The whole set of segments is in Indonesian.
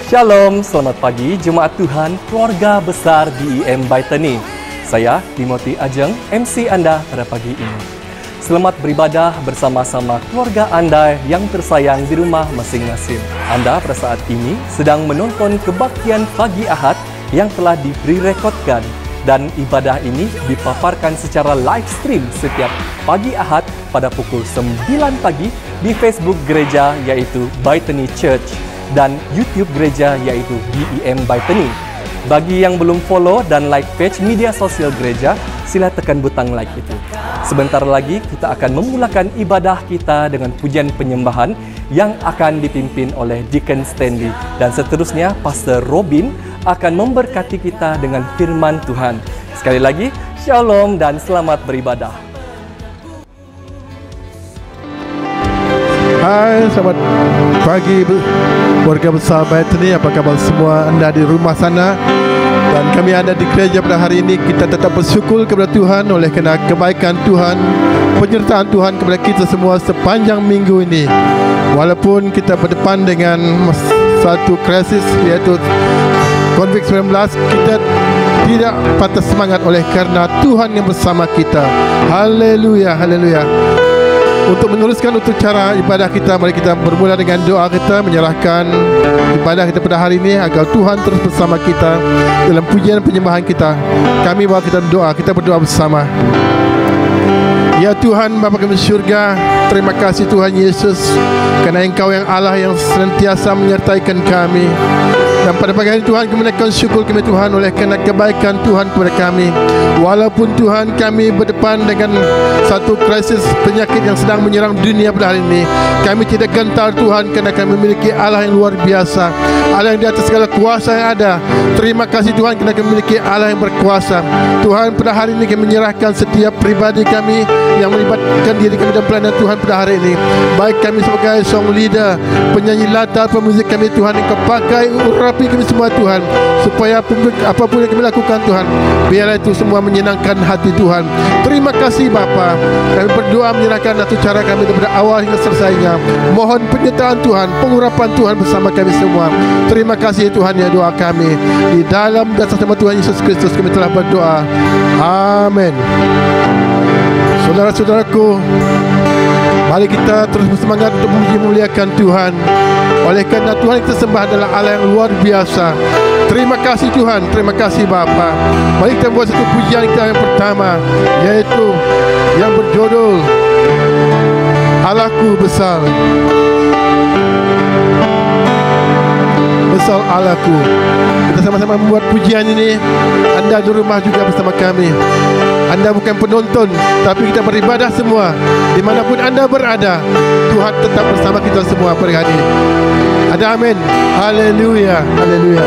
Shalom, selamat pagi Jemaat Tuhan, keluarga besar DEM Baitani. Saya Timothy Ajeng, MC Anda pada pagi ini. Selamat beribadah bersama-sama keluarga Anda yang tersayang di rumah masing-masing. Anda pada saat ini sedang menonton kebaktian pagi Ahad yang telah direkodkan, dan ibadah ini dipaparkan secara live stream setiap pagi Ahad pada pukul 9 pagi di Facebook gereja yaitu Baitani Church dan YouTube gereja yaitu DEM Baitani. Bagi yang belum follow dan like page media sosial gereja, sila tekan butang like itu. Sebentar lagi kita akan memulakan ibadah kita dengan pujian penyembahan yang akan dipimpin oleh Deacon Stanley, dan seterusnya Pastor Robin akan memberkati kita dengan firman Tuhan. Sekali lagi, Shalom dan selamat beribadah. Hai, selamat pagi keluarga besar Baitani. Apa khabar semua anda di rumah sana? Dan kami ada di gereja pada hari ini. Kita tetap bersyukur kepada Tuhan oleh kerana kebaikan Tuhan, penyertaan Tuhan kepada kita semua sepanjang minggu ini. Walaupun kita berdepan dengan satu krisis iaitu COVID-19, kita tidak patah semangat oleh kerana Tuhan yang bersama kita. Haleluya, haleluya. Untuk meneruskan untuk cara ibadah kita, mari kita bermula dengan doa kita, menyerahkan ibadah kita pada hari ini agar Tuhan terus bersama kita dalam pujian penyembahan kita. Kami bawa kita doa, kita berdoa bersama. Ya Tuhan, Bapa kami di syurga, terima kasih Tuhan Yesus, kerana Engkau yang Allah yang senantiasa menyertaikan kami. Dan pada pagi hari Tuhan, kami menaikkan syukur kami Tuhan oleh kerana kebaikan Tuhan kepada kami. Walaupun Tuhan kami berdepan dengan satu krisis penyakit yang sedang menyerang dunia pada hari ini, kami tidak gentar Tuhan kerana kami memiliki Allah yang luar biasa, Allah yang di atas segala kuasa yang ada. Terima kasih Tuhan kerana kami memiliki Allah yang berkuasa. Tuhan, pada hari ini kami menyerahkan setiap pribadi kami yang melibatkan diri kami dalam pelayanan Tuhan pada hari ini. Baik kami sebagai song leader, penyanyi latar, pemuzik kami Tuhan, Engkau pakai urapi kami semua Tuhan, supaya apapun yang kami lakukan Tuhan, biarlah itu semua menyenangkan hati Tuhan. Terima kasih Bapa. Kami berdoa menyerahkan satu cara kami daripada awal hingga selesainya. Mohon penyertaan Tuhan, pengurapan Tuhan bersama kami semua. Terima kasih Tuhan ya doa kami. Di dalam dasar nama Tuhan Yesus Kristus kami telah berdoa. Amin. Saudara-saudaraku, mari kita terus bersemangat untuk memuliakan Tuhan. Oleh kerana Tuhan kita sembah adalah Allah yang luar biasa. Terima kasih Tuhan, terima kasih Bapa. Mari kita buat satu pujian kita yang pertama, yaitu yang berjudul Allahku besar. Besar Allahku. Kita sama-sama membuat pujian ini. Anda di rumah juga bersama kami. Anda bukan penonton, tapi kita beribadah semua. Dimanapun anda berada, Tuhan tetap bersama kita semua pada hari ini. Ada amin. Haleluya, haleluya.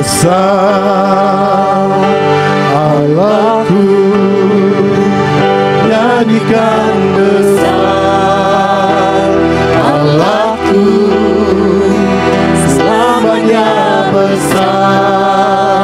Besar Allahku, nyanyikan besar Allahku, selamanya besar.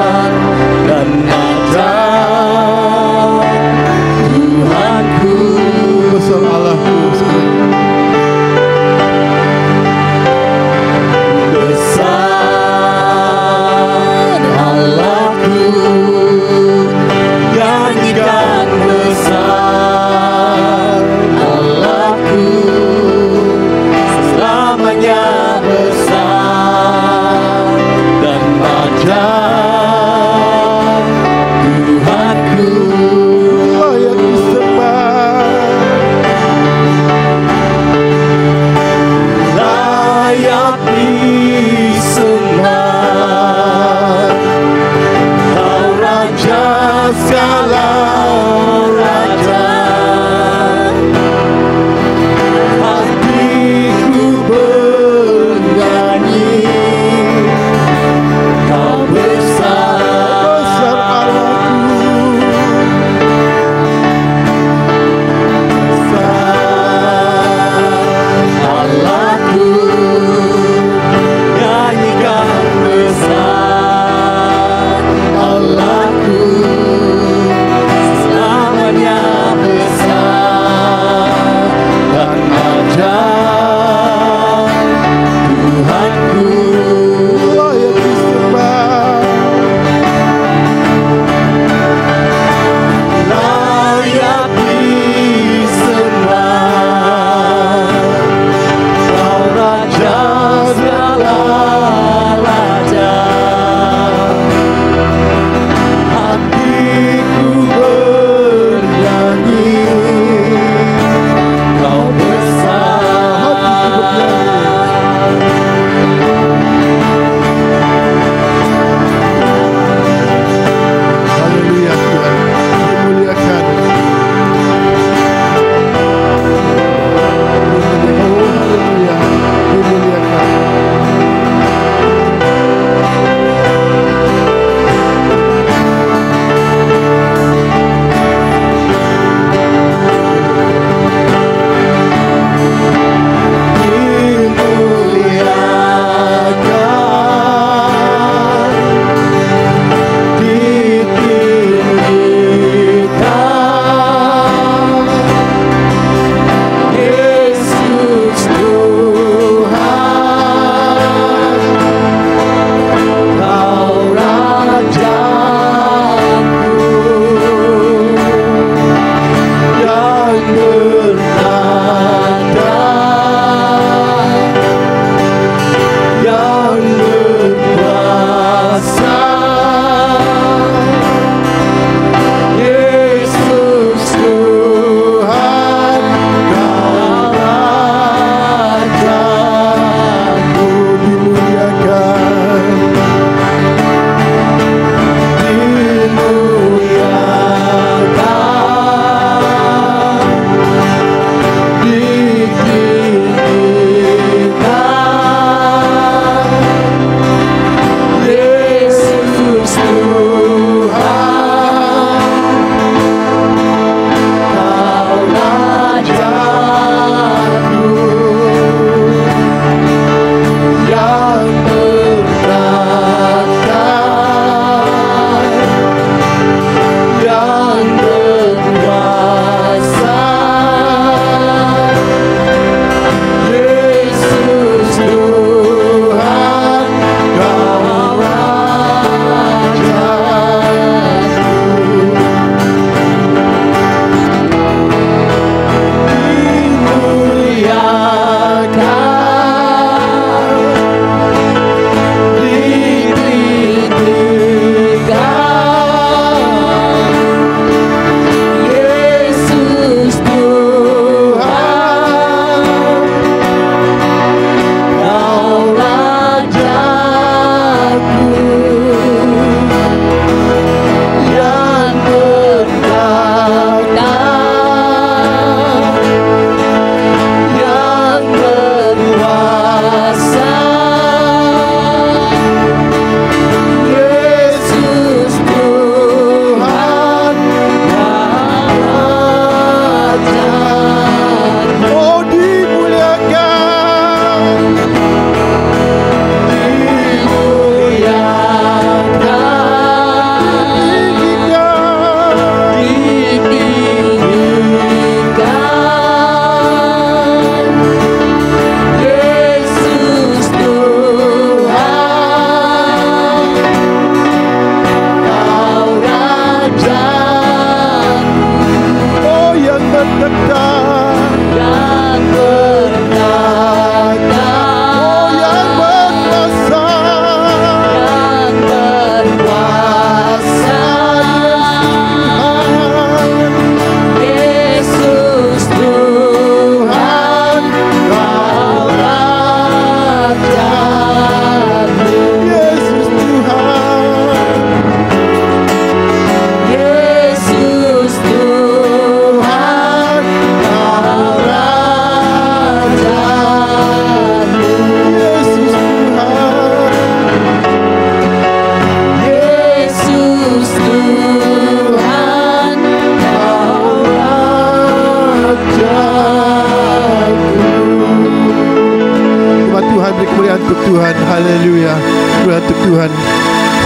Tuhan, beri kemuliaan untuk Tuhan. Haleluya. Kemuliaan untuk Tuhan.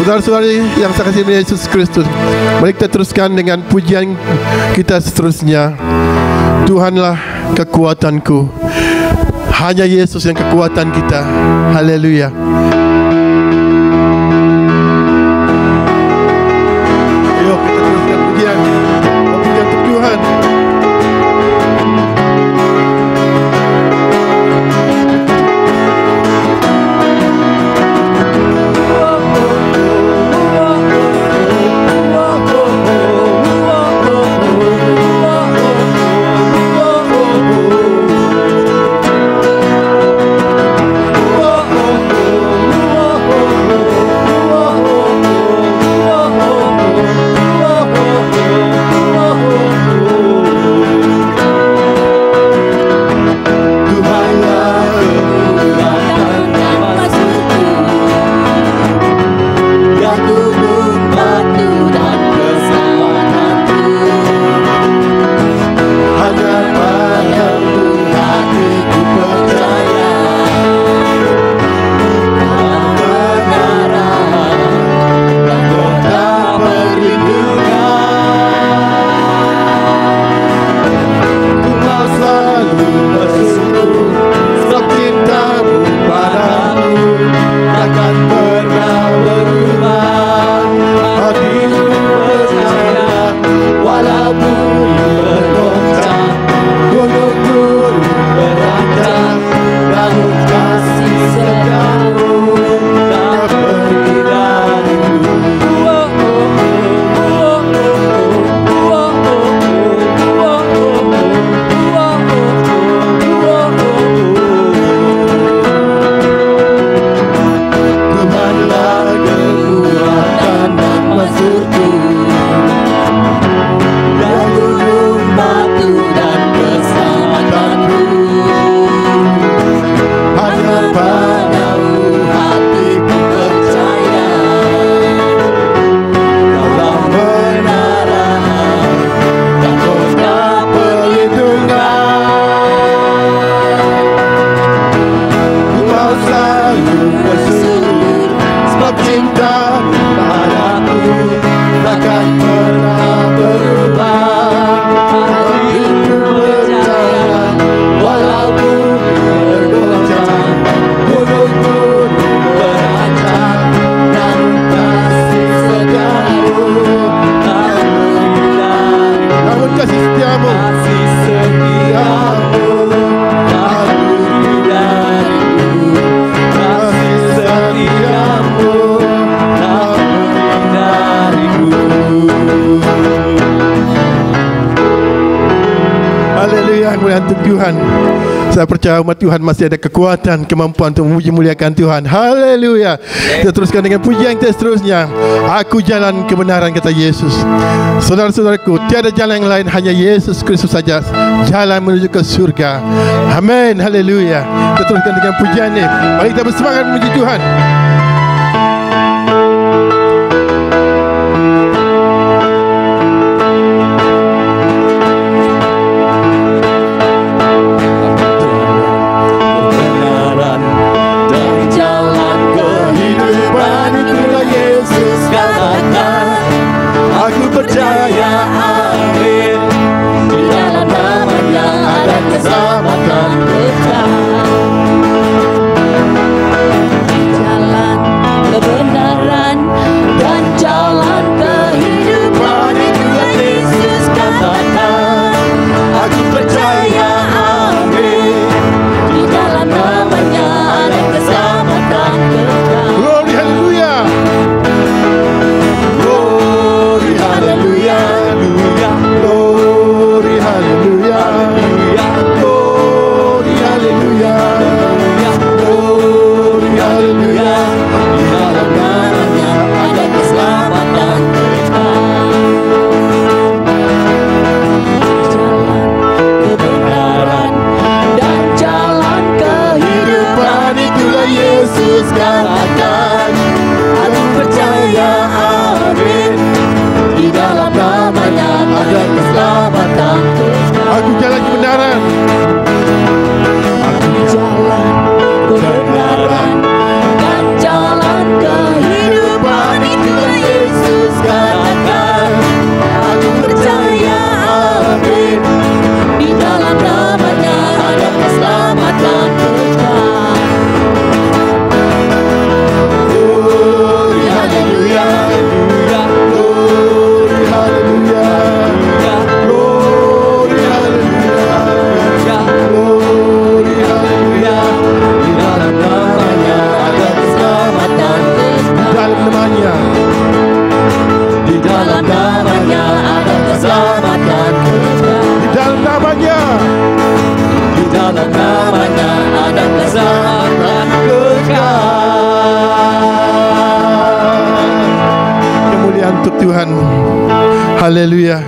Saudara-saudari yang saya kasih Yesus Kristus, mari kita teruskan dengan pujian kita seterusnya. Tuhanlah kekuatanku. Hanya Yesus yang kekuatan kita. Haleluya. Ayo kita teruskan pujian. Pujian untuk Tuhan. Tuhan. Saya percaya umat Tuhan masih ada kekuatan, kemampuan untuk memuji muliakan Tuhan. Haleluya. Kita teruskan dengan pujian kita seterusnya. Aku jalan kebenaran, kata Yesus. Saudara-saudaraku, tiada jalan yang lain, hanya Yesus Kristus saja jalan menuju ke surga. Amin. Haleluya. Kita teruskan dengan pujian ini. Mari kita bersemangat memuji Tuhan. Percaya, amin. Di dalam nama-Nya ada keselamatan kekal. Di jalan Haleluya.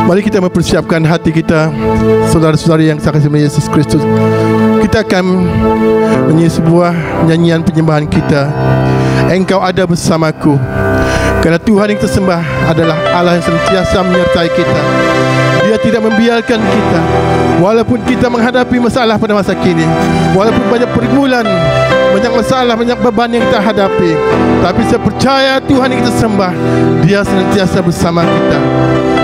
Mari kita mempersiapkan hati kita, saudara-saudari yang saya kasih Yesus Kristus. Kita akan menyanyi sebuah nyanyian penyembahan kita. Engkau ada bersamaku. Karena Tuhan yang tersembah adalah Allah yang senantiasa menyertai kita. Dia tidak membiarkan kita, walaupun kita menghadapi masalah pada masa kini, walaupun banyak pergumulan, banyak masalah, banyak beban yang kita hadapi, tapi saya percaya Tuhan yang kita sembah, Dia senantiasa bersama kita.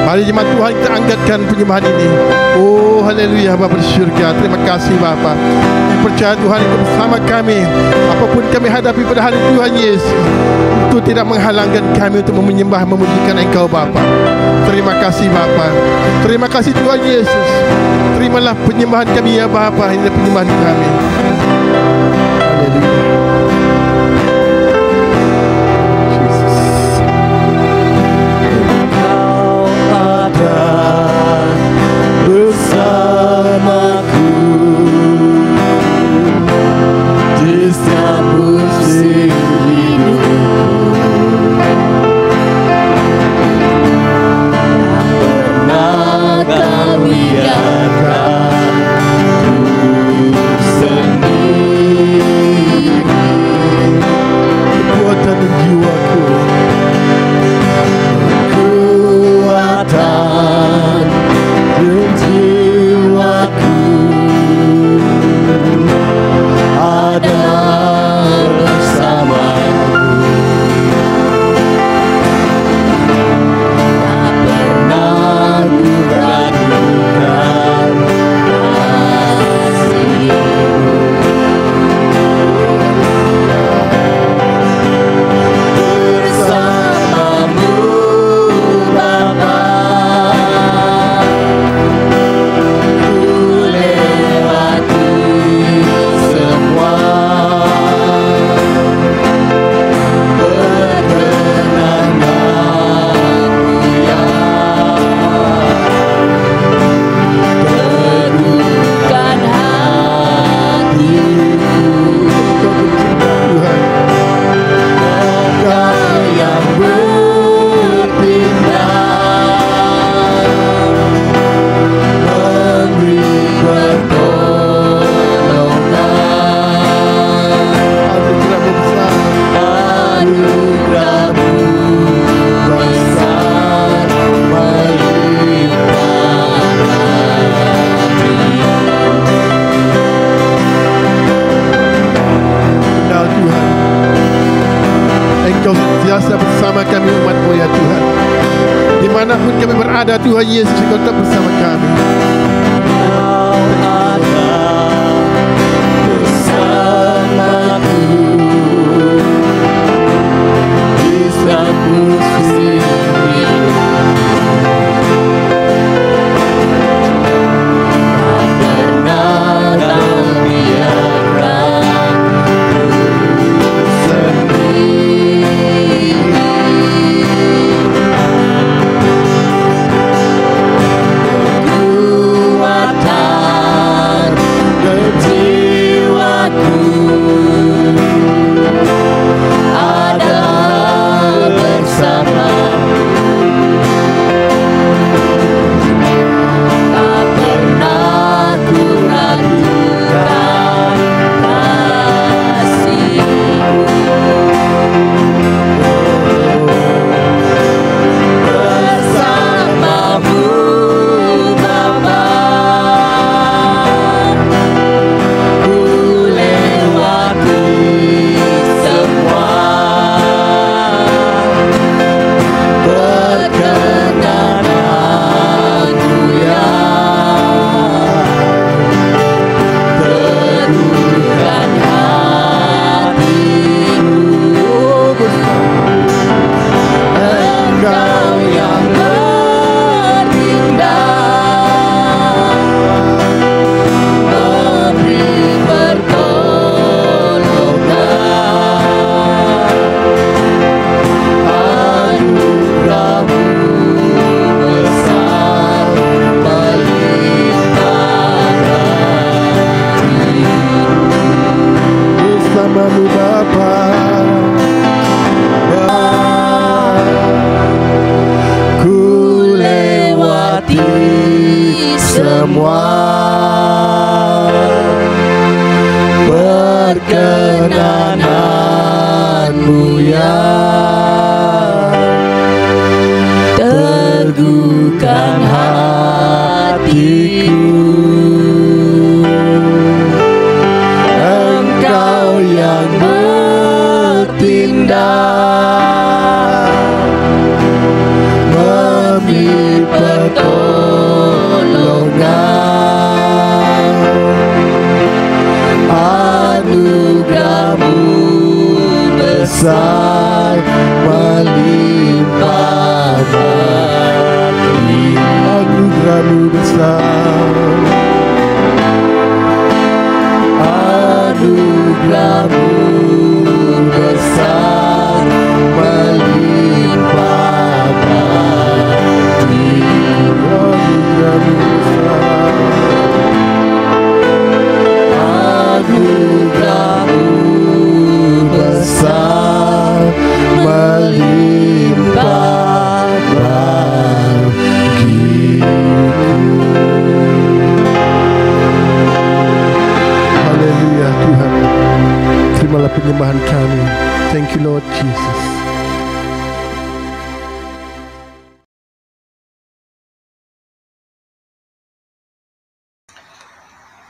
Mari jemaat Tuhan, kita angkatkan penyembahan ini. Oh haleluya, Bapa di syurga, terima kasih Bapa. Kami percaya Tuhan yang bersama kami. Apapun kami hadapi pada hari Tuhan Yesus, itu tidak menghalangkan kami untuk menyembah, memujikan Engkau Bapa. Terima kasih Bapa. Terima kasih Tuhan Yesus. Terimalah penyembahan kami ya Bapa. Ini penyembahan kami. Haleluya. Bersamaku di setiap musim hidupku, pernah kau biarkan ku sendiri. Kekuatan dan jiwaku, kekuatan dan jiwaku ada bersamamu. Tak pernah ku ragukan kasih-Mu. Bersamamu Bapa, ku lewati semua. Berkenanmu ya, teguhkan hatiku. Engkau yang bertindak, memberi pertolongan. anugerah-Mu besar. Anugerah-Mu besar melimpah hatiku. Benar Tuhan, Engkau senantiasa bersama kami umat-Mu ya Tuhan. Dimanapun kami berada Tuhan Yesus, Engkau tetap bersama kami. Kau ada bersamaku di setiap musim hidupku. Tak pernah kau biarkan ku sendiri. Kekuatan dan jiwaku ada bersamamu. Tak pernah ku ragukan kasih-Mu. Bersamamu Bapa, ku lewati semua. Perkenananmu ya, teguhkan hatiku. Engkau yang bertindak, memberi pertolongan. Anugerah-Mu besar melimpah hatiku. Bersama-Mu Bapa. Ku besar melimpah bagi anugerah-Mu besar, Anugerah-Mu besar melimpah bagiku. Anugerah-Mu besar melimpah bagiku. Haleluya Tuhan. Terimalah penyembahan kami. Thank you Lord Jesus.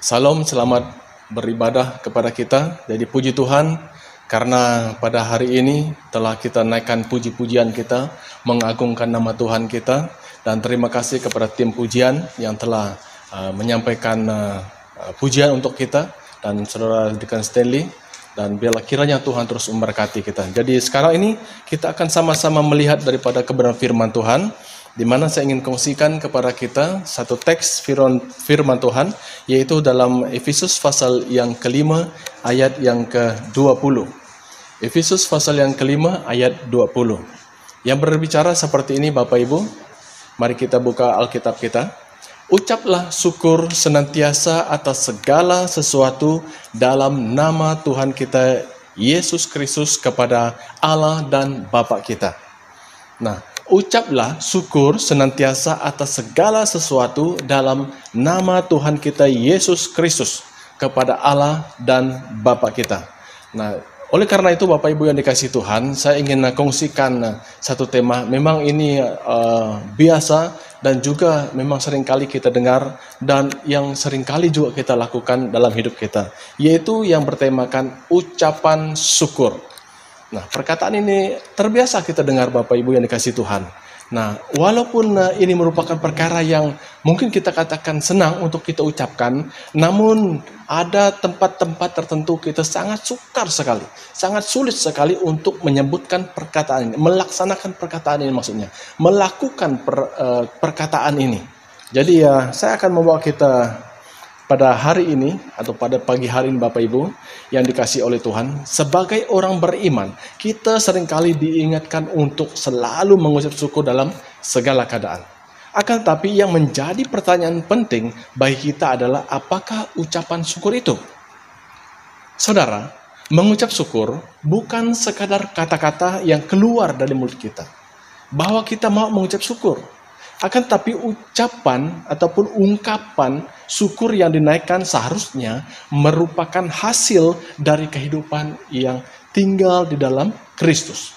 Salam, selamat beribadah kepada kita. Jadi puji Tuhan karena pada hari ini telah kita naikkan puji-pujian kita, mengagungkan nama Tuhan kita, dan terima kasih kepada tim pujian yang telah menyampaikan pujian untuk kita dan saudara Deacon Stanley, dan biarlah kiranya Tuhan terus memberkati kita. Jadi sekarang ini kita akan sama-sama melihat daripada kebenaran firman Tuhan, di mana saya ingin kongsikan kepada kita satu teks firman Tuhan, yaitu dalam Efesus pasal yang kelima ayat yang ke-20. Efesus pasal yang kelima ayat 20. Yang berbicara seperti ini Bapak Ibu. Mari kita buka Alkitab kita. Ucaplah syukur senantiasa atas segala sesuatu dalam nama Tuhan kita Yesus Kristus kepada Allah dan Bapa kita. Nah, ucaplah syukur senantiasa atas segala sesuatu dalam nama Tuhan kita Yesus Kristus kepada Allah dan Bapa kita. Nah, oleh karena itu Bapak Ibu yang dikasihi Tuhan, saya ingin kongsikan satu tema. Memang ini biasa dan juga memang seringkali kita dengar dan yang seringkali juga kita lakukan dalam hidup kita, yaitu yang bertemakan ucapan syukur. Nah, perkataan ini terbiasa kita dengar Bapak Ibu yang dikasihi Tuhan. Nah, walaupun ini merupakan perkara yang mungkin kita katakan senang untuk kita ucapkan, namun ada tempat-tempat tertentu kita sangat sukar sekali, sangat sulit sekali untuk menyebutkan perkataan ini, melaksanakan perkataan ini maksudnya, melakukan perkataan ini. Jadi saya akan membawa kita pada hari ini atau pada pagi hari ini Bapak Ibu yang dikasihi oleh Tuhan, sebagai orang beriman, kita seringkali diingatkan untuk selalu mengucap syukur dalam segala keadaan. Akan tapi yang menjadi pertanyaan penting bagi kita adalah apakah ucapan syukur itu? Saudara, mengucap syukur bukan sekadar kata-kata yang keluar dari mulut kita, bahwa kita mau mengucap syukur. Akan tapi ucapan ataupun ungkapan syukur yang dinaikkan seharusnya merupakan hasil dari kehidupan yang tinggal di dalam Kristus.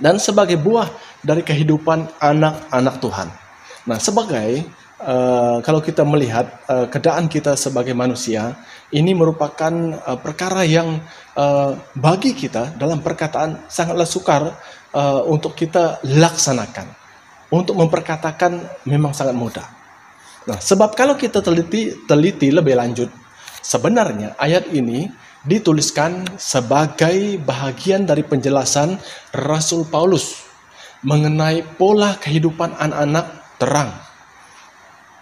Dan sebagai buah dari kehidupan anak-anak Tuhan. Nah, kalau kita melihat keadaan kita sebagai manusia, ini merupakan perkara yang bagi kita dalam perkataan sangatlah sukar untuk kita laksanakan. Untuk memperkatakan memang sangat mudah. Nah, sebab kalau kita teliti lebih lanjut, sebenarnya ayat ini dituliskan sebagai bahagian dari penjelasan Rasul Paulus mengenai pola kehidupan anak-anak terang.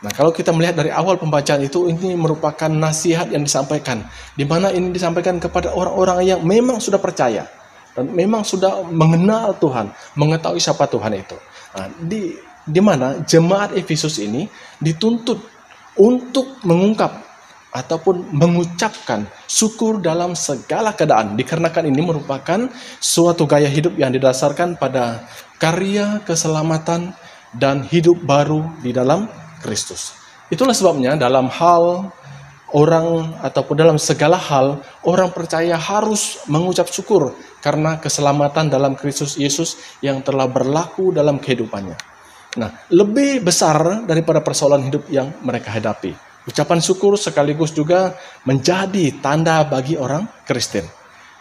Nah, kalau kita melihat dari awal pembacaan itu, ini merupakan nasihat yang disampaikan, di mana ini disampaikan kepada orang-orang yang memang sudah percaya dan memang sudah mengenal Tuhan, mengetahui siapa Tuhan itu. Nah, di mana jemaat Efesus ini dituntut untuk mengungkap ataupun mengucapkan syukur dalam segala keadaan, dikarenakan ini merupakan suatu gaya hidup yang didasarkan pada karya keselamatan dan hidup baru di dalam Kristus. Itulah sebabnya dalam hal orang ataupun dalam segala hal orang percaya harus mengucap syukur karena keselamatan dalam Kristus Yesus yang telah berlaku dalam kehidupannya. Nah, lebih besar daripada persoalan hidup yang mereka hadapi. Ucapan syukur sekaligus juga menjadi tanda bagi orang Kristen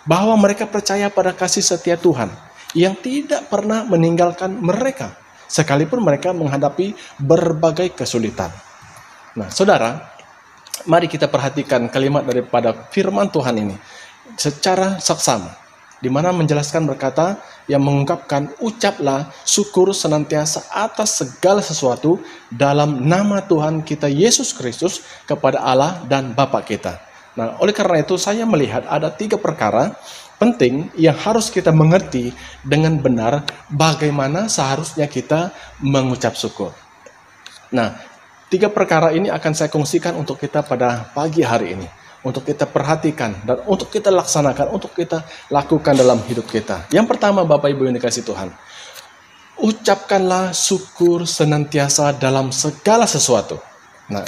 bahwa mereka percaya pada kasih setia Tuhan yang tidak pernah meninggalkan mereka sekalipun mereka menghadapi berbagai kesulitan. Nah, saudara, mari kita perhatikan kalimat daripada firman Tuhan ini secara saksama. di mana menjelaskan berkata yang mengungkapkan ucaplah syukur senantiasa atas segala sesuatu dalam nama Tuhan kita Yesus Kristus kepada Allah dan Bapa kita. Nah, oleh karena itu saya melihat ada 3 perkara penting yang harus kita mengerti dengan benar bagaimana seharusnya kita mengucap syukur. Nah, 3 perkara ini akan saya kongsikan untuk kita pada pagi hari ini. Untuk kita perhatikan dan untuk kita laksanakan, untuk kita lakukan dalam hidup kita. Yang pertama, Bapak Ibu yang dikasihi Tuhan, ucapkanlah syukur senantiasa dalam segala sesuatu. Nah,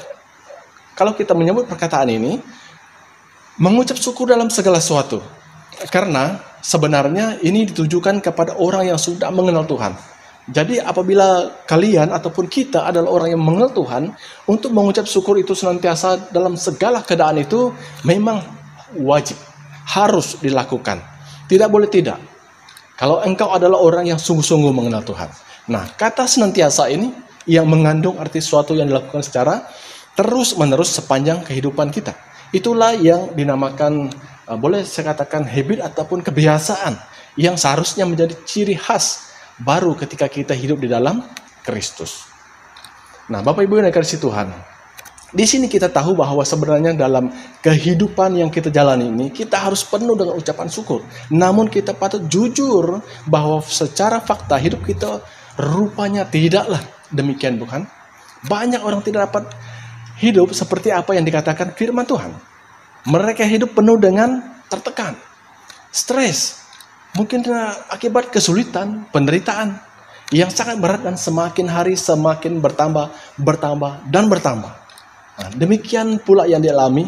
kalau kita menyebut perkataan ini, mengucap syukur dalam segala sesuatu. Karena sebenarnya ini ditujukan kepada orang yang sudah mengenal Tuhan. Jadi apabila kalian ataupun kita adalah orang yang mengenal Tuhan, untuk mengucap syukur itu senantiasa dalam segala keadaan itu memang wajib, harus dilakukan. Tidak boleh tidak. Kalau engkau adalah orang yang sungguh-sungguh mengenal Tuhan. Nah, kata senantiasa ini yang mengandung arti sesuatu yang dilakukan secara terus-menerus sepanjang kehidupan kita. Itulah yang dinamakan, boleh saya katakan habit ataupun kebiasaan yang seharusnya menjadi ciri khas baru ketika kita hidup di dalam Kristus. Nah, Bapak Ibu yang dikasihi Tuhan, di sini kita tahu bahwa sebenarnya dalam kehidupan yang kita jalani ini, kita harus penuh dengan ucapan syukur. Namun kita patut jujur bahwa secara fakta hidup kita rupanya tidaklah demikian, bukan? Banyak orang tidak dapat hidup seperti apa yang dikatakan firman Tuhan. Mereka hidup penuh dengan tertekan, stres, mungkin akibat kesulitan, penderitaan yang sangat berat dan semakin hari semakin bertambah dan bertambah. Nah, demikian pula yang dialami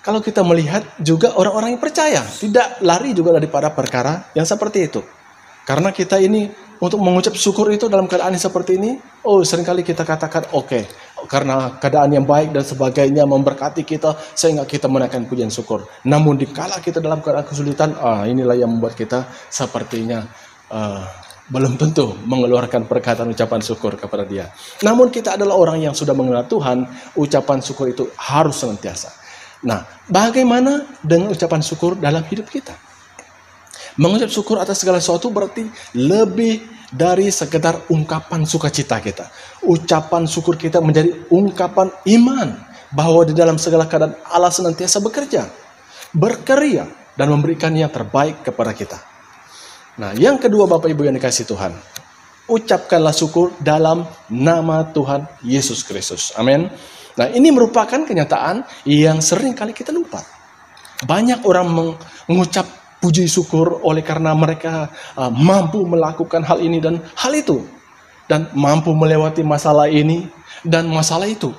kalau kita melihat juga orang-orang yang percaya, tidak lari juga daripada perkara yang seperti itu. Karena kita ini untuk mengucap syukur itu dalam keadaan yang seperti ini, seringkali kita katakan oke, karena keadaan yang baik dan sebagainya memberkati kita sehingga kita menaikkan pujian syukur. Namun dikala kita dalam keadaan kesulitan, inilah yang membuat kita sepertinya belum tentu mengeluarkan perkataan ucapan syukur kepada Dia. Namun kita adalah orang yang sudah mengenal Tuhan, ucapan syukur itu harus senantiasa. Nah, bagaimana dengan ucapan syukur dalam hidup kita? Mengucap syukur atas segala sesuatu berarti lebih dari sekedar ungkapan sukacita kita. Ucapan syukur kita menjadi ungkapan iman bahwa di dalam segala keadaan Allah senantiasa bekerja, berkarya, dan memberikan yang terbaik kepada kita. Nah, yang kedua Bapak Ibu yang dikasihi Tuhan, ucapkanlah syukur dalam nama Tuhan Yesus Kristus. Amin. Nah, ini merupakan kenyataan yang sering kali kita lupa. Banyak orang mengucap puji syukur oleh karena mereka mampu melakukan hal ini dan hal itu. Dan mampu melewati masalah ini dan masalah itu.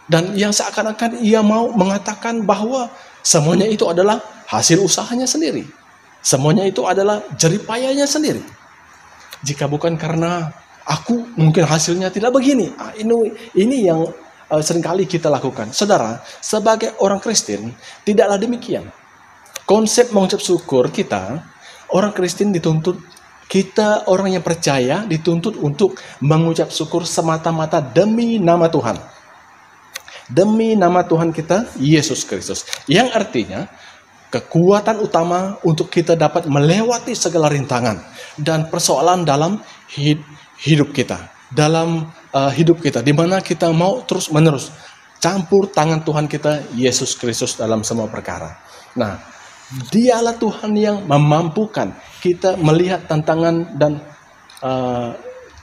Dan yang seakan-akan ia mau mengatakan bahwa semuanya itu adalah hasil usahanya sendiri. Semuanya itu adalah jeripayanya sendiri. Jika bukan karena aku, mungkin hasilnya tidak begini. Ini yang seringkali kita lakukan. Saudara, sebagai orang Kristen, tidaklah demikian. Konsep mengucap syukur kita, orang Kristen dituntut, kita orang yang percaya dituntut untuk mengucap syukur semata-mata demi nama Tuhan. Demi nama Tuhan kita, Yesus Kristus. Yang artinya, kekuatan utama untuk kita dapat melewati segala rintangan dan persoalan dalam hidup kita. Dalam hidup kita, di mana kita mau terus-menerus campur tangan Tuhan kita, Yesus Kristus dalam semua perkara. Nah, Dialah Tuhan yang memampukan kita melihat tantangan dan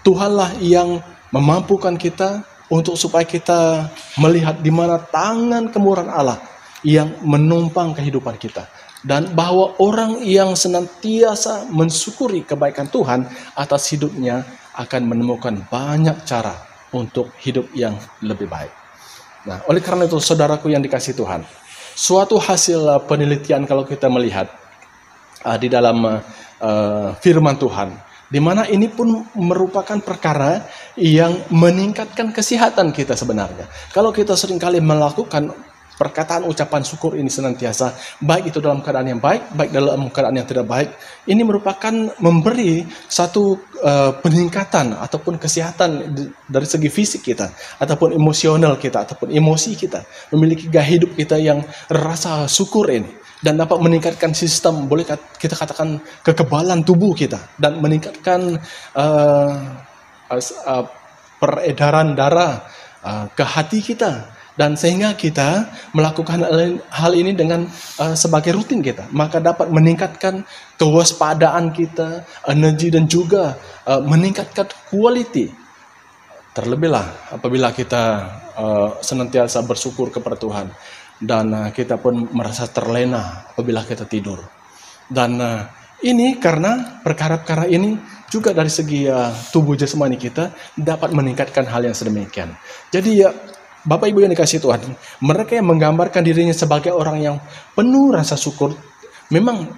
Tuhanlah yang memampukan kita untuk supaya kita melihat di mana tangan kemurahan Allah yang menumpang kehidupan kita. Dan bahwa orang yang senantiasa mensyukuri kebaikan Tuhan atas hidupnya akan menemukan banyak cara untuk hidup yang lebih baik. Nah, oleh karena itu saudaraku yang dikasihi Tuhan, suatu hasil penelitian kalau kita melihat di dalam firman Tuhan, di mana ini pun merupakan perkara yang meningkatkan kesehatan kita sebenarnya. Kalau kita seringkali melakukan perkataan ucapan syukur ini senantiasa, baik itu dalam keadaan yang baik, baik dalam keadaan yang tidak baik, ini merupakan memberi satu peningkatan ataupun kesehatan dari segi fisik kita, ataupun emosional kita, ataupun emosi kita, memiliki gaya hidup kita yang rasa syukur ini. dan dapat meningkatkan sistem, boleh kita katakan kekebalan tubuh kita, dan meningkatkan peredaran darah ke hati kita, dan sehingga kita melakukan hal ini dengan sebagai rutin kita, maka dapat meningkatkan kewaspadaan kita, energi, dan juga meningkatkan quality. Terlebihlah apabila kita senantiasa bersyukur kepada Tuhan, dan kita pun merasa terlena apabila kita tidur. Dan ini karena perkara-perkara ini juga dari segi tubuh jasmani kita dapat meningkatkan hal yang sedemikian. Jadi Bapak Ibu yang dikasihi Tuhan, mereka yang menggambarkan dirinya sebagai orang yang penuh rasa syukur memang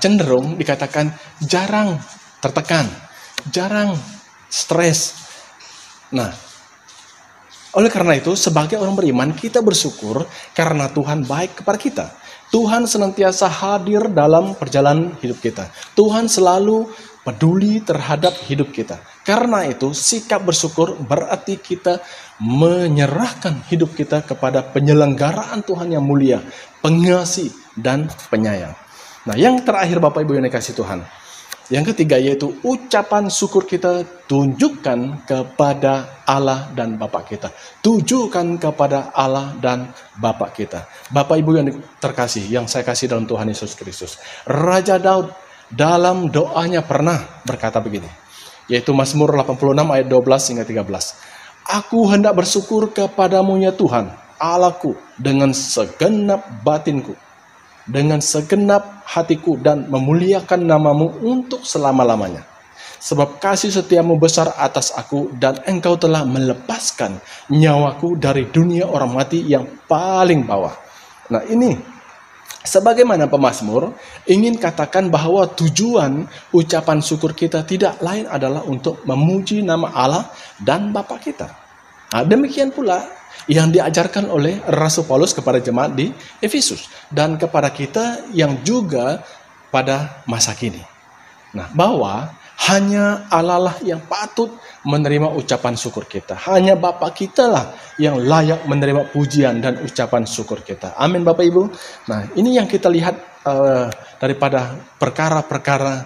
cenderung dikatakan jarang tertekan, jarang stres. Nah, oleh karena itu sebagai orang beriman kita bersyukur karena Tuhan baik kepada kita. Tuhan senantiasa hadir dalam perjalanan hidup kita. Tuhan selalu peduli terhadap hidup kita. Karena itu sikap bersyukur berarti kita menyerahkan hidup kita kepada penyelenggaraan Tuhan yang mulia, pengasih dan penyayang. Nah, yang terakhir Bapak Ibu yang dikasihi Tuhan, yang ketiga yaitu ucapan syukur kita tunjukkan kepada Allah dan Bapa kita. Tujukan kepada Allah dan Bapa kita. Bapak Ibu yang terkasih, yang saya kasih dalam Tuhan Yesus Kristus, Raja Daud dalam doanya pernah berkata begini, yaitu Mazmur 86 ayat 12 hingga 13. Aku hendak bersyukur kepadamu ya Tuhan, Allahku, dengan segenap batinku, dengan segenap hatiku, dan memuliakan namamu untuk selama-lamanya. Sebab kasih setiamu besar atas aku, dan engkau telah melepaskan nyawaku dari dunia orang mati yang paling bawah. Nah, ini sebagaimana pemazmur ingin katakan bahwa tujuan ucapan syukur kita tidak lain adalah untuk memuji nama Allah dan Bapa kita. Nah, demikian pula yang diajarkan oleh Rasul Paulus kepada jemaat di Efesus dan kepada kita yang juga pada masa kini. Nah, bahwa hanya Allah lah yang patut menerima ucapan syukur kita. Hanya Bapa kita lah yang layak menerima pujian dan ucapan syukur kita. Amin Bapak Ibu. Nah, ini yang kita lihat daripada perkara-perkara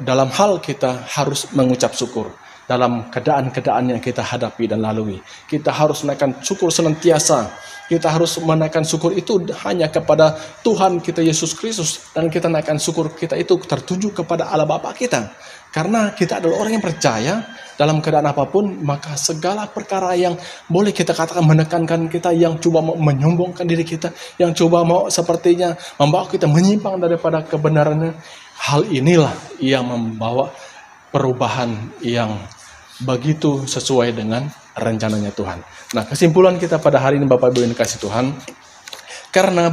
dalam hal kita harus mengucap syukur. Dalam keadaan-keadaan yang kita hadapi dan lalui, kita harus menaikkan syukur senantiasa. Kita harus menaikkan syukur itu hanya kepada Tuhan kita Yesus Kristus, dan kita naikkan syukur kita itu tertuju kepada Allah Bapa kita. Karena kita adalah orang yang percaya dalam keadaan apapun, maka segala perkara yang boleh kita katakan menekankan kita, yang coba mau menyombongkan diri kita, yang coba mau sepertinya membawa kita menyimpang daripada kebenarannya, hal inilah yang membawa perubahan yang begitu sesuai dengan rencananya Tuhan. Nah, kesimpulan kita pada hari ini Bapak Ibu yang dikasihi Tuhan, karena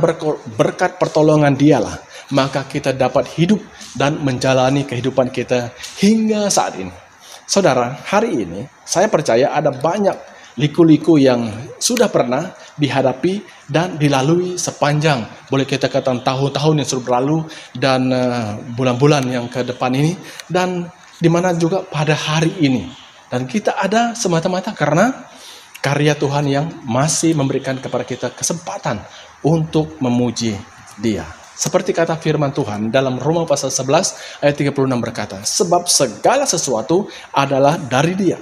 berkat pertolongan Dialah, maka kita dapat hidup dan menjalani kehidupan kita hingga saat ini. Saudara, hari ini saya percaya ada banyak liku-liku yang sudah pernah dihadapi dan dilalui sepanjang, boleh kita katakan tahun-tahun yang sudah berlalu dan bulan-bulan yang ke depan ini, dan di mana juga pada hari ini. Dan kita ada semata-mata karena karya Tuhan yang masih memberikan kepada kita kesempatan untuk memuji Dia. Seperti kata firman Tuhan dalam Roma pasal 11 ayat 36 berkata, sebab segala sesuatu adalah dari Dia,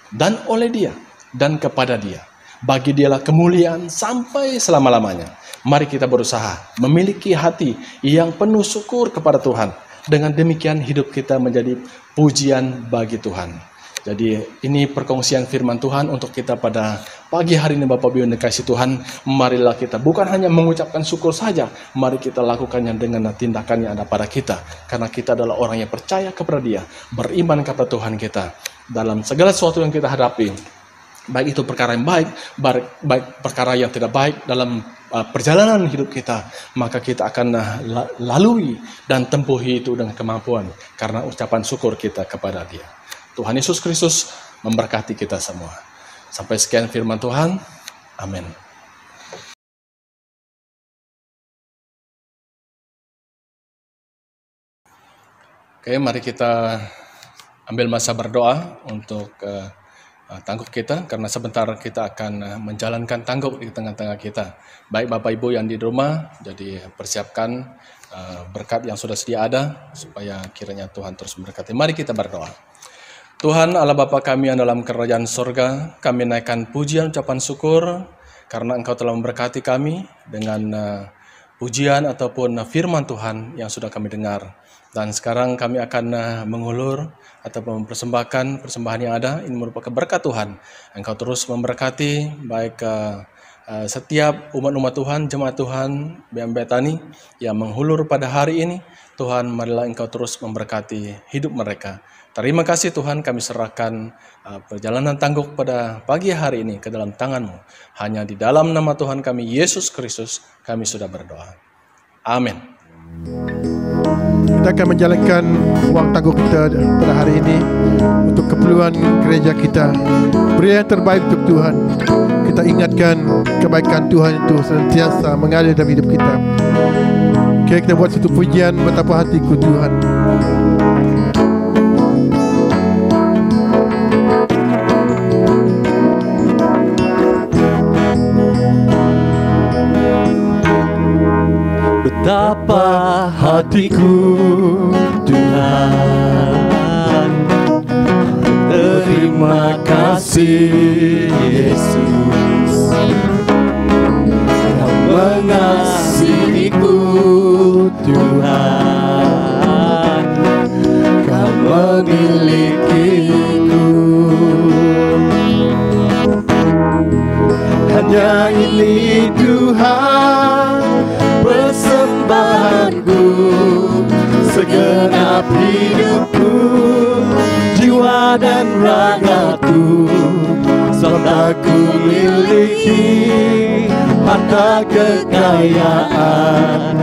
dan oleh Dia, dan kepada Dia. Bagi Dialah kemuliaan sampai selama-lamanya. Mari kita berusaha memiliki hati yang penuh syukur kepada Tuhan. Dengan demikian hidup kita menjadi pujian bagi Tuhan. Jadi ini perkongsian firman Tuhan untuk kita pada pagi hari ini Bapak Ibu yang dikasihi Tuhan. Marilah kita bukan hanya mengucapkan syukur saja, mari kita lakukannya dengan tindakan yang ada pada kita. Karena kita adalah orang yang percaya kepada Dia, beriman kepada Tuhan kita. Dalam segala sesuatu yang kita hadapi, baik itu perkara yang baik perkara yang tidak baik dalam perjalanan hidup kita, maka kita akan lalui dan tempuhi itu dengan kemampuan karena ucapan syukur kita kepada Dia. Tuhan Yesus Kristus memberkati kita semua. Sampai sekian firman Tuhan. Amin. Oke, mari kita ambil masa berdoa untuk tangguk kita, karena sebentar kita akan menjalankan tangguk di tengah-tengah kita. Baik Bapak Ibu yang di rumah, jadi persiapkan berkat yang sudah sedia ada, supaya kiranya Tuhan terus memberkati. Mari kita berdoa. Tuhan Allah Bapa kami yang dalam kerajaan sorga, kami naikkan pujian ucapan syukur, karena Engkau telah memberkati kami dengan pujian ataupun firman Tuhan yang sudah kami dengar. Dan sekarang kami akan mengulur ataupun mempersembahkan persembahan yang ada. Ini merupakan berkat Tuhan. Engkau terus memberkati baik setiap umat-umat Tuhan, jemaat Tuhan, BM Bethany yang menghulur pada hari ini. Tuhan, marilah Engkau terus memberkati hidup mereka. Terima kasih Tuhan, kami serahkan perjalanan tangguk pada pagi hari ini ke dalam tangan-Mu. Hanya di dalam nama Tuhan kami, Yesus Kristus, kami sudah berdoa. Amin. Kita akan menjalankan uang tangguk kita pada hari ini untuk keperluan gereja kita. Beri yang terbaik untuk Tuhan. Kita ingatkan kebaikan Tuhan itu senantiasa mengalir dalam hidup kita. Oke, kita buat satu pujian betapa hatiku Tuhan. Betapa hatiku Tuhan, terima kasih Yesus, Kau mengasihiku Tuhan, Kau memilikiku. Hanya ini Tuhan persembahanku, segenap hidupku, jiwa dan ragaku, serta ku miliki harta kekayaan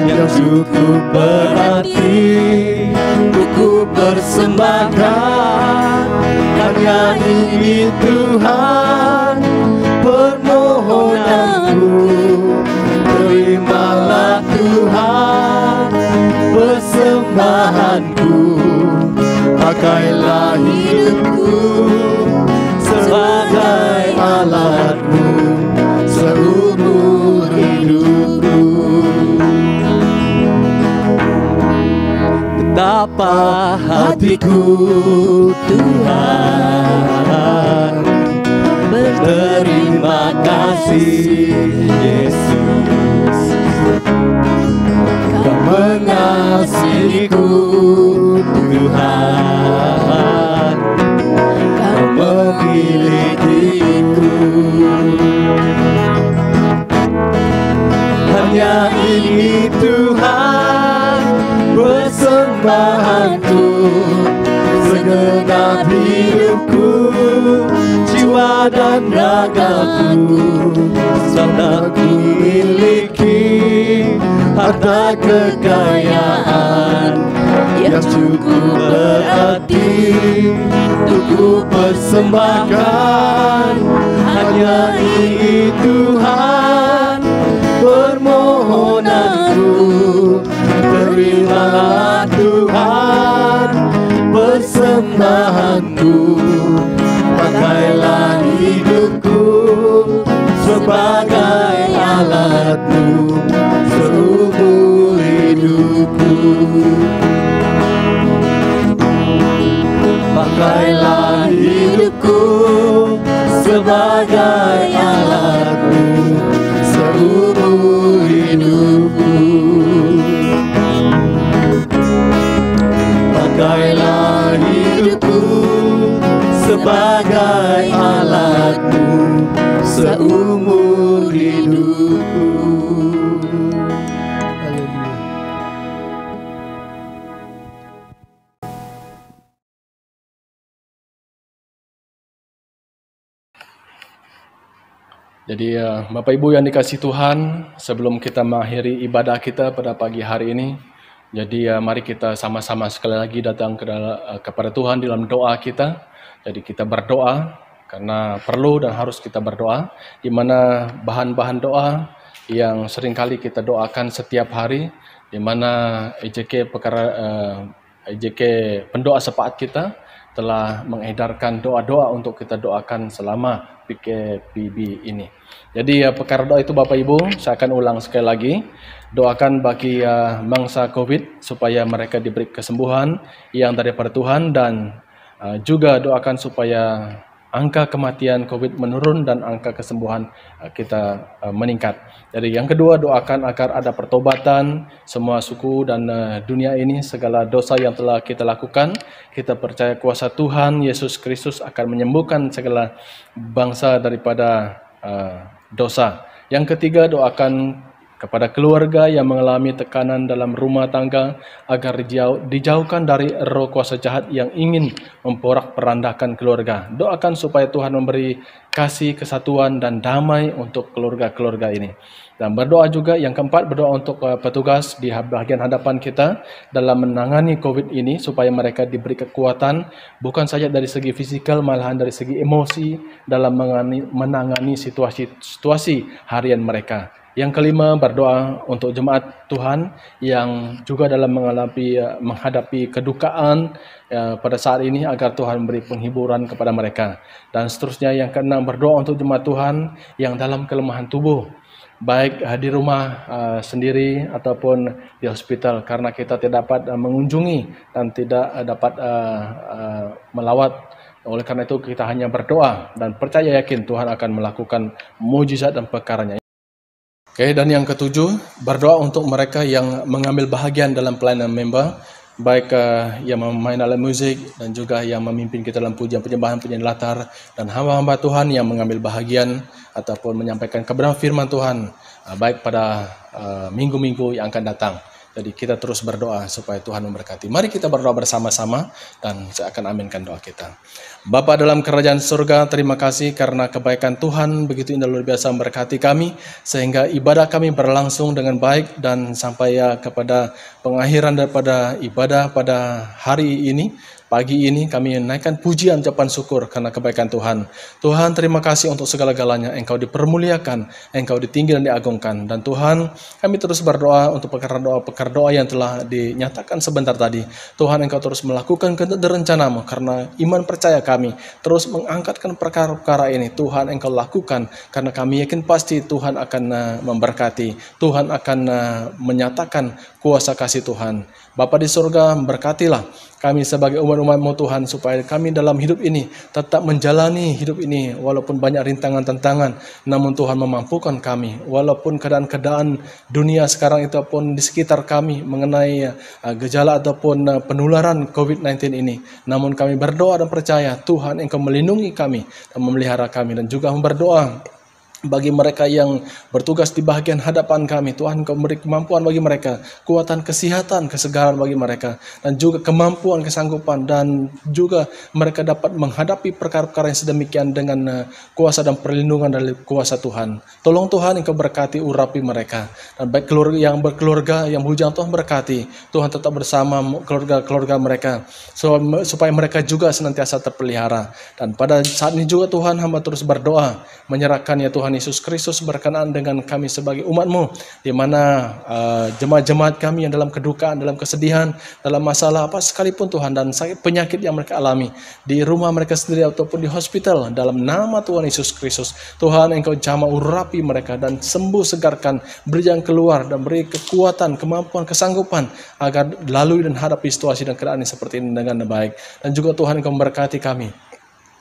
yang cukup berarti untuk ku persembahkan. Hanya ini Tuhan permohonanku, terimalah Tuhan persembahanku, pakailah hidupku sebagai alat-Mu seumur hidupku. Betapa hatiku Tuhan, berterima kasih Yesus, Kau mengasihiku Tuhan, Kau memilikiku. Hanya ini Tuhan persembahanku, segenap hidupku, jiwa dan ragaku, serta ku miliki harta kekayaan yang cukup berarti untuk ku persembahkan. Hanya ini Tuhan permohonanku, terimalah Tuhan persembahanku, pakailah hidupku sebagai alat-Mu seumur hidupku. Pakailah hidupku sebagai alat-Mu seumur hidupku. Pakailah hidupku sebagai alat-Mu seumur hidupku. Jadi Bapak Ibu yang dikasihi Tuhan, sebelum kita mengakhiri ibadah kita pada pagi hari ini, jadi mari kita sama-sama sekali lagi datang kepada Tuhan dalam doa kita. Jadi kita berdoa karena perlu dan harus kita berdoa, di mana bahan-bahan doa yang seringkali kita doakan setiap hari, di mana EJK pendoa sepakat kita telah mengedarkan doa-doa untuk kita doakan selama PKPB ini. Jadi perkara doa itu Bapak Ibu, saya akan ulang sekali lagi. Doakan bagi mangsa COVID supaya mereka diberi kesembuhan yang daripada Tuhan, dan juga doakan supaya angka kematian COVID menurun dan angka kesembuhan kita meningkat. Jadi yang kedua, doakan agar ada pertobatan semua suku dan dunia ini, segala dosa yang telah kita lakukan. Kita percaya kuasa Tuhan Yesus Kristus akan menyembuhkan segala bangsa daripada dosa. Yang ketiga, doakan kepada keluarga yang mengalami tekanan dalam rumah tangga agar dijauhkan dari roh kuasa jahat yang ingin memporak-perandakan keluarga. Doakan supaya Tuhan memberi kasih, kesatuan, dan damai untuk keluarga-keluarga ini. Dan berdoa juga, yang keempat, berdoa untuk petugas di bagian hadapan kita dalam menangani COVID ini, supaya mereka diberi kekuatan, bukan saja dari segi fisikal, malahan dari segi emosi, dalam menangani situasi harian mereka. Yang kelima, berdoa untuk jemaat Tuhan yang juga dalam menghadapi kedukaan pada saat ini, agar Tuhan memberi penghiburan kepada mereka. Dan seterusnya, yang keenam, berdoa untuk jemaat Tuhan yang dalam kelemahan tubuh, baik di rumah sendiri ataupun di hospital, karena kita tidak dapat mengunjungi dan tidak dapat melawat. Oleh karena itu kita hanya berdoa dan percaya yakin Tuhan akan melakukan mujizat dan perkaranya. Oke, dan yang ketujuh, berdoa untuk mereka yang mengambil bahagian dalam pelayanan member, baik yang memain alat musik dan juga yang memimpin kita dalam pujian penyembahan, penyanyi latar, dan hamba-hamba Tuhan yang mengambil bahagian ataupun menyampaikan kebenaran firman Tuhan, baik pada minggu-minggu yang akan datang. Jadi kita terus berdoa supaya Tuhan memberkati. Mari kita berdoa bersama-sama dan saya akan aminkan doa kita. Bapa dalam kerajaan surga, terima kasih karena kebaikan Tuhan begitu indah luar biasa memberkati kami, sehingga ibadah kami berlangsung dengan baik, dan sampai kepada pengakhiran daripada ibadah pada hari ini. Pagi ini kami naikkan pujian ucapan syukur karena kebaikan Tuhan. Tuhan, terima kasih untuk segala-galanya. Engkau dipermuliakan, Engkau ditinggi dan diagungkan. Dan Tuhan, kami terus berdoa untuk perkara doa yang telah dinyatakan sebentar tadi. Tuhan, Engkau terus melakukan kehendak dan rencanamu, karena iman percaya kami terus mengangkatkan perkara-perkara ini. Tuhan, Engkau lakukan karena kami yakin pasti Tuhan akan memberkati. Tuhan akan menyatakan kuasa kasih Tuhan. Bapa di surga, berkatilah kami sebagai umat-umat-Mu Tuhan, supaya kami dalam hidup ini tetap menjalani hidup ini walaupun banyak rintangan-tantangan, namun Tuhan memampukan kami walaupun keadaan-keadaan dunia sekarang itu pun di sekitar kami mengenai gejala ataupun penularan COVID-19 ini. Namun kami berdoa dan percaya Tuhan Engkau melindungi kami dan memelihara kami, dan juga berdoa bagi mereka yang bertugas di bagian hadapan kami. Tuhan, Engkau beri kemampuan bagi mereka, kekuatan, kesehatan, kesegaran bagi mereka, dan juga kemampuan, kesanggupan, dan juga mereka dapat menghadapi perkara-perkara yang sedemikian dengan kuasa dan perlindungan dari kuasa Tuhan. Tolong Tuhan, Engkau berkati, urapi mereka, dan baik keluarga yang berkeluarga yang bujang, Tuhan berkati, Tuhan tetap bersama keluarga-keluarga mereka, supaya mereka juga senantiasa terpelihara. Dan pada saat ini juga Tuhan, hamba terus berdoa, menyerahkan ya Tuhan Yesus Kristus berkenaan dengan kami sebagai umat-Mu, di mana jemaat-jemaat kami yang dalam kedukaan, dalam kesedihan, dalam masalah apa sekalipun Tuhan, dan sakit penyakit yang mereka alami di rumah mereka sendiri ataupun di hospital, dalam nama Tuhan Yesus Kristus, Tuhan Engkau jamah urapi mereka dan sembuh, segarkan, beri jalan keluar, dan beri kekuatan, kemampuan, kesanggupan agar lalui dan hadapi situasi dan keadaan yang seperti ini dengan baik. Dan juga Tuhan Engkau memberkati kami,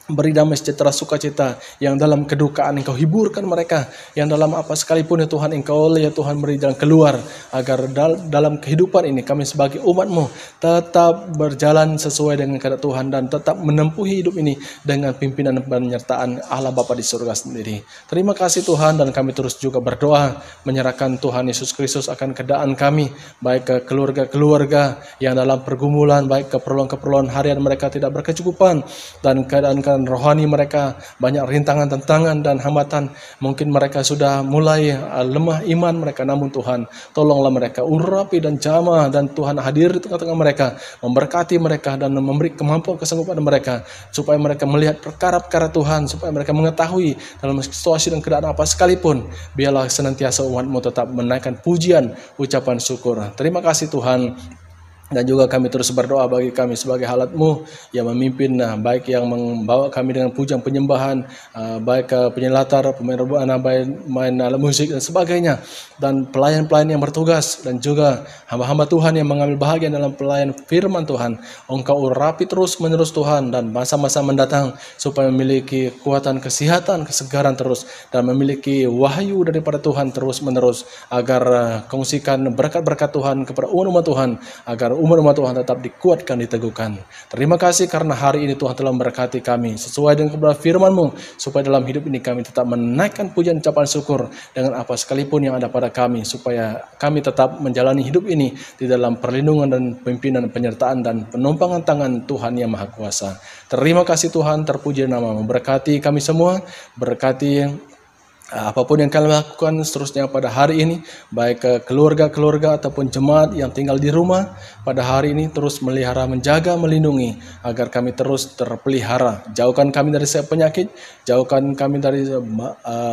beri damai sejahtera sukacita yang dalam kedukaan, Engkau hiburkan mereka yang dalam apa sekalipun ya Tuhan, Engkau ya Tuhan beri jalan keluar, agar dalam kehidupan ini kami sebagai umat-Mu tetap berjalan sesuai dengan kehendak Tuhan, dan tetap menempuhi hidup ini dengan pimpinan dan penyertaan Allah Bapa di surga sendiri. Terima kasih Tuhan, dan kami terus juga berdoa menyerahkan Tuhan Yesus Kristus akan keadaan kami, baik ke keluarga-keluarga yang dalam pergumulan, baik keperluan-keperluan harian mereka tidak berkecukupan, dan keadaan rohani mereka banyak rintangan-tantangan dan hambatan. Mungkin mereka sudah mulai lemah iman mereka, namun Tuhan tolonglah mereka, urapi dan jamah, dan Tuhan hadir di tengah-tengah mereka, memberkati mereka dan memberi kemampuan, kesanggupan mereka, supaya mereka melihat perkara-perkara Tuhan, supaya mereka mengetahui dalam situasi dan keadaan apa sekalipun, biarlah senantiasa umat-Mu tetap menaikkan pujian, ucapan syukur. Terima kasih Tuhan. Dan juga kami terus berdoa bagi kami sebagai halat-Mu yang memimpin, baik yang membawa kami dengan pujian penyembahan, baik penyelatar, pemain rebana, main alat musik dan sebagainya, dan pelayan-pelayan yang bertugas, dan juga hamba-hamba Tuhan yang mengambil bahagian dalam pelayan firman Tuhan. Engkau urapi terus menerus Tuhan, dan masa-masa mendatang supaya memiliki kekuatan, kesehatan, kesegaran terus, dan memiliki wahyu daripada Tuhan terus menerus, agar kongsikan berkat-berkat Tuhan kepada umat Tuhan, agar umat-umat Tuhan tetap dikuatkan, diteguhkan. Terima kasih karena hari ini Tuhan telah memberkati kami sesuai dengan kebenaran firman-Mu, supaya dalam hidup ini kami tetap menaikkan pujian ucapan syukur dengan apa sekalipun yang ada pada kami, supaya kami tetap menjalani hidup ini di dalam perlindungan dan pimpinan, penyertaan dan penumpangan tangan Tuhan yang Maha Kuasa. Terima kasih Tuhan, terpuji nama-Mu. Berkati kami semua, berkati apapun yang kalian lakukan seterusnya pada hari ini, baik keluarga-keluarga ataupun jemaat yang tinggal di rumah pada hari ini, terus melihara, menjaga, melindungi, agar kami terus terpelihara. Jauhkan kami dari setiap penyakit, jauhkan kami dari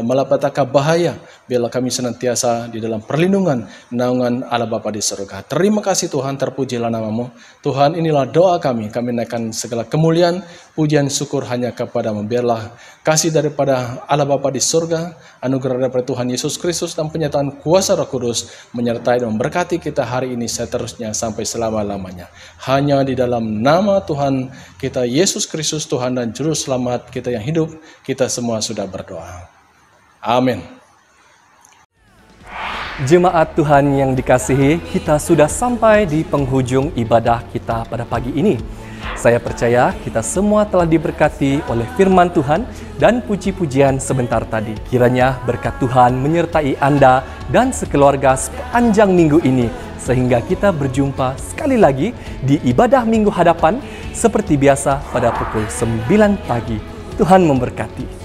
malapetaka bahaya, biarlah kami senantiasa di dalam perlindungan naungan Allah Bapa di surga. Terima kasih Tuhan, terpujilah nama-Mu. Tuhan, inilah doa kami naikkan segala kemuliaan, pujian, syukur hanya kepada-Mu. Biarlah kasih daripada Allah Bapa di surga, anugerah daripada Tuhan Yesus Kristus, dan penyataan kuasa Roh Kudus menyertai dan memberkati kita hari ini seterusnya sampai selama-lamanya. Hanya di dalam nama Tuhan kita Yesus Kristus, Tuhan dan Juru Selamat kita yang hidup, kita semua sudah berdoa. Amin. Jemaat Tuhan yang dikasihi, kita sudah sampai di penghujung ibadah kita pada pagi ini. Saya percaya kita semua telah diberkati oleh firman Tuhan dan puji-pujian sebentar tadi. Kiranya berkat Tuhan menyertai Anda dan sekeluarga sepanjang minggu ini, sehingga kita berjumpa sekali lagi di ibadah minggu hadapan seperti biasa pada pukul 9 pagi. Tuhan memberkati.